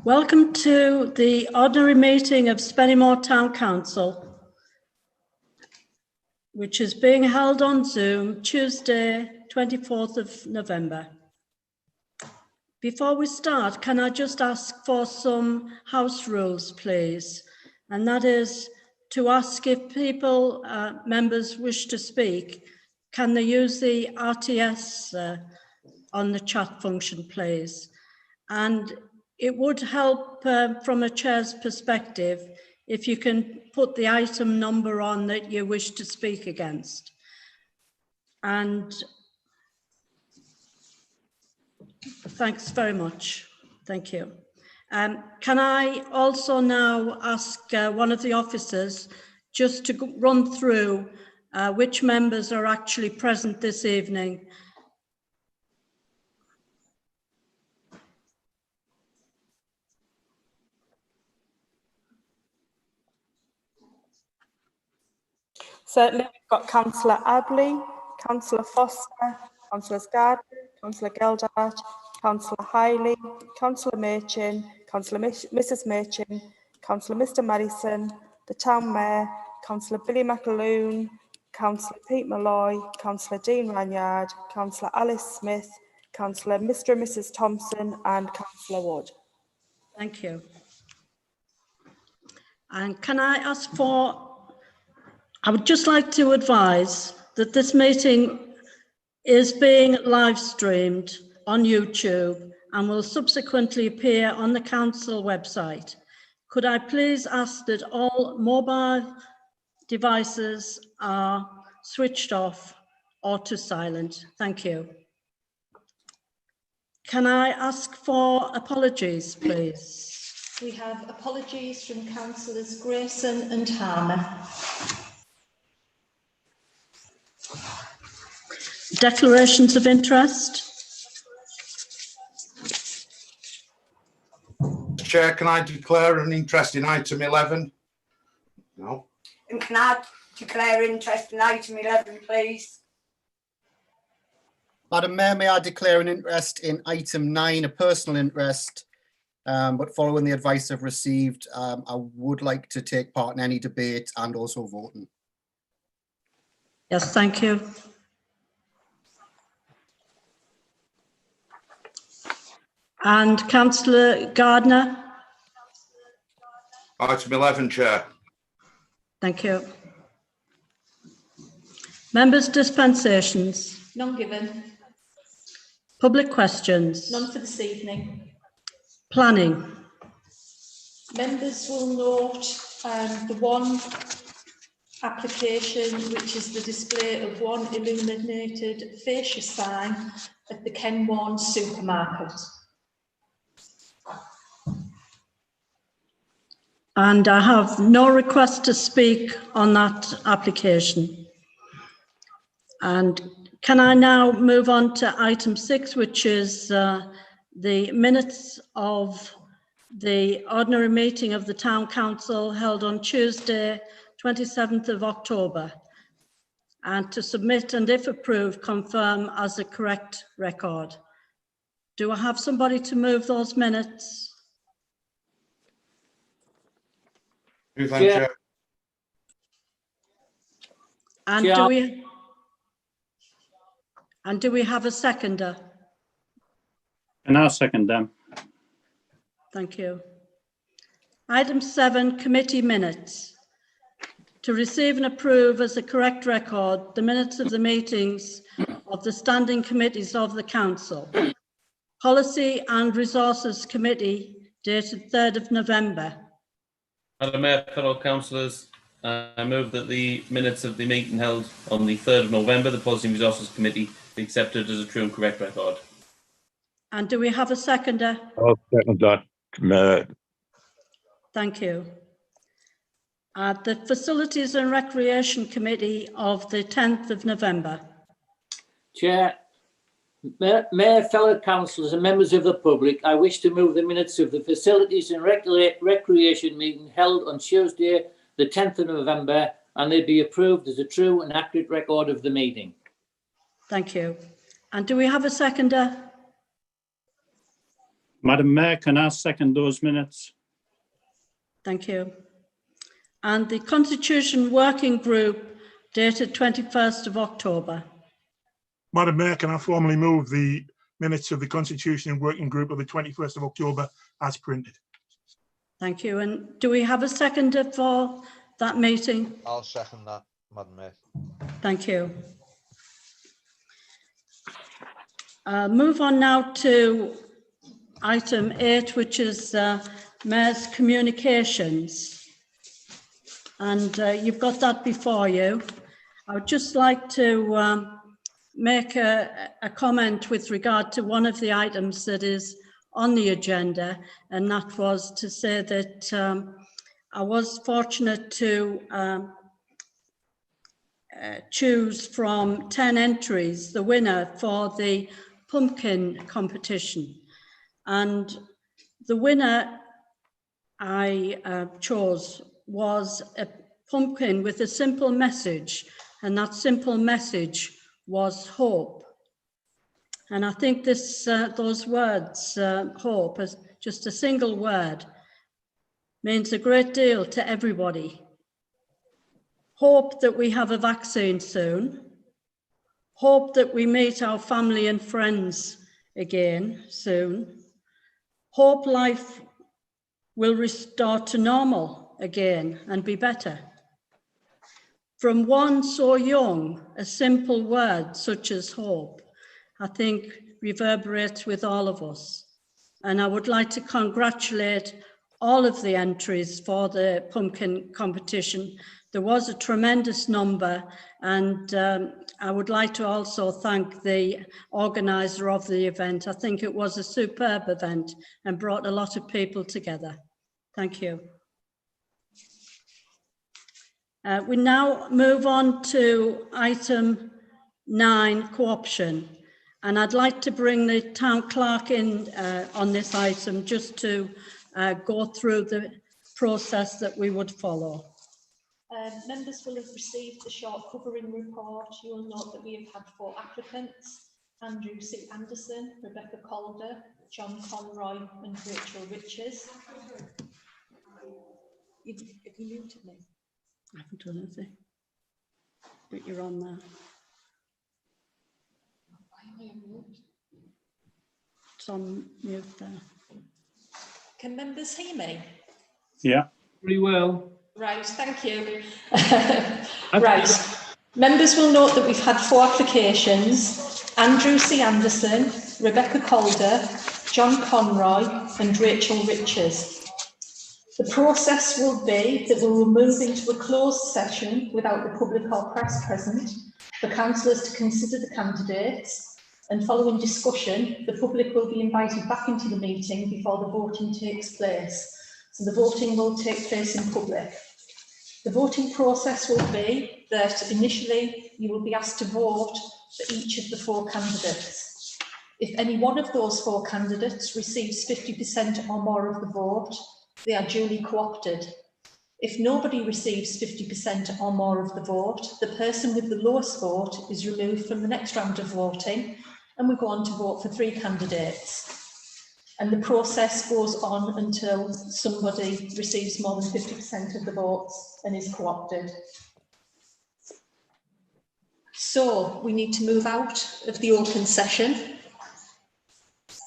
Welcome to the ordinary meeting of Spennymoor Town Council, which is being held on Zoom Tuesday, 24th of November. Before we start, can I just ask for some house rules, please? And that is to ask if people, members wish to speak, can they use the RTS on the chat function, please? And it would help from a chair's perspective if you can put the item number on that you wish to speak against. And thanks very much. Thank you. Can I also now ask one of the officers just to run through which members are actually present this evening? Certainly, we've got Councillor Abley, Councillor Foster, Councillor Gardner, Councillor Geldart, Councillor Hiley, Councillor Machin, Councillor Mrs Machin, Councillor Mr Madison, the Town Mayor, Councillor Billy McAloon, Councillor Pete Malloy, Councillor Dean Ranyard, Councillor Alice Smith, Councillor Mr and Mrs Thompson, and Councillor Wood. Thank you. And can I ask for, I would just like to advise that this meeting is being live streamed on YouTube and will subsequently appear on the council website. Could I please ask that all mobile devices are switched off or to silent? Thank you. Can I ask for apologies, please? We have apologies from Councillors Grayson and Harmer. Declarations of interest. Chair, can I declare an interest in item 11? No. And can I declare interest in item 11, please? Madam Mayor, may I declare an interest in item 9, a personal interest, but following the advice I've received, I would like to take part in any debate and also voting. Yes, thank you. And Councillor Gardner. Item 11, Chair. Thank you. Members' dispensations. None given. Public questions. None for this evening. Planning. Members will note the one application, which is the display of one illuminated fascia sign at the Kenwarn supermarket. And I have no request to speak on that application. And can I now move on to item 6, which is the minutes of the ordinary meeting of the Town Council held on Tuesday, 27th of October, and to submit and, if approved, confirm as a correct record. Do I have somebody to move those minutes? Thank you, Chair. And do we have a seconder? And I'll second them. Thank you. Item 7, committee minutes. To receive and approve as a correct record the minutes of the meetings of the standing committees of the council. Policy and Resources Committee dated 3rd of November. Madam Mayor, fellow councillors, I move that the minutes of the meeting held on the 3rd of November, the Policy and Resources Committee, be accepted as a true and correct record. And do we have a seconder? I'll second that, Mayor. Thank you. The Facilities and Recreation Committee of the 10th of November. Chair, Mayor, fellow councillors and members of the public, I wish to move the minutes of the Facilities and Recreation meeting held on Tuesday, the 10th of November, and they be approved as a true and accurate record of the meeting. Thank you. And do we have a seconder? Madam Mayor, can I second those minutes? Thank you. And the Constitution Working Group dated 21st of October. Madam Mayor, can I formally move the minutes of the Constitution and Working Group of the 21st of October as printed? Thank you. And do we have a seconder for that meeting? I'll second that, Madam Mayor. Thank you. Move on now to item 8, which is Mayor's communications. And you've got that before you. I would just like to make a comment with regard to one of the items that is on the agenda, and that was to say that I was fortunate to choose from 10 entries the winner for the pumpkin competition. And the winner I chose was a pumpkin with a simple message, and that simple message was hope. And I think this, those words, hope, as just a single word, means a great deal to everybody. Hope that we have a vaccine soon. Hope that we meet our family and friends again soon. Hope life will restore to normal again and be better. From one so young, a simple word such as hope, I think reverberates with all of us. And I would like to congratulate all of the entries for the pumpkin competition. There was a tremendous number, and I would like to also thank the organizer of the event. I think it was a superb event and brought a lot of people together. Thank you. We now move on to item 9, co-option. And I'd like to bring the town clerk in on this item just to go through the process that we would follow. Members will have received the short covering report. You will note that we have had 4 applicants: Andrew C. Anderson, Rebecca Calder, John Conroy and Rachel Riches. Have you muted me? I haven't done anything, but you're on there. It's on mute there. Can members hear me? Yeah. Very well. Right, thank you. Right, members will note that we've had 4 applications: Andrew C. Anderson, Rebecca Calder, John Conroy and Rachel Riches. The process will be that we will move into a closed session without the public or press present for councillors to consider the candidates, and following discussion, the public will be invited back into the meeting before the voting takes place. So the voting will take place in public. The voting process will be that initially you will be asked to vote for each of the 4 candidates. If any one of those 4 candidates receives 50% or more of the vote, they are duly co-opted. If nobody receives 50% or more of the vote, the person with the lowest vote is removed from the next round of voting, and we go on to vote for 3 candidates. And the process goes on until somebody receives more than 50% of the votes and is co-opted. So we need to move out of the open session.